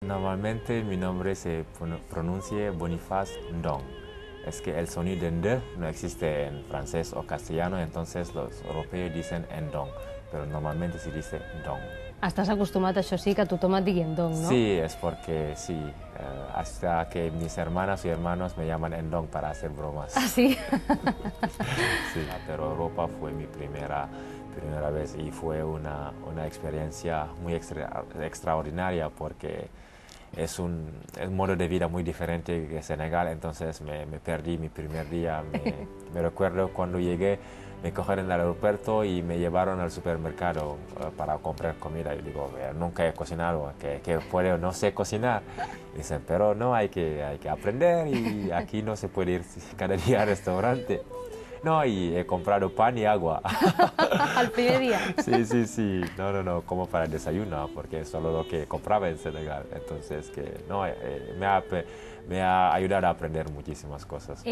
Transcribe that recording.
Normalmente mi nombre se pronuncia Boniface Ndong. Es que el sonido de Nd no existe en francés o castellano, entonces los europeos dicen Ndong, pero normalmente se dice Ndong. Estàs acostumat, això sí, que tothom et digui Ndong, no? Sí, es porque sí, hasta que mis hermanas y hermanos me llaman Ndong para hacer bromas. Ah, sí? Sí, pero Europa fue mi primera vez y fue una experiencia muy extraordinaria porque es un modo de vida muy diferente que Senegal, entonces me perdí mi primer día. Me recuerdo cuando llegué, me cogieron al aeropuerto y me llevaron al supermercado para comprar comida. Yo digo, nunca he cocinado, que puedo, no sé cocinar. Dicen, pero no, hay que aprender y aquí no se puede ir cada día al restaurante. No, y he comprado pan y agua. El primer dia. Sí. No, como para el desayuno, porque es solo lo que compraba en Senegal. Entonces, que no, me ha ayudado a aprender muchísimas cosas.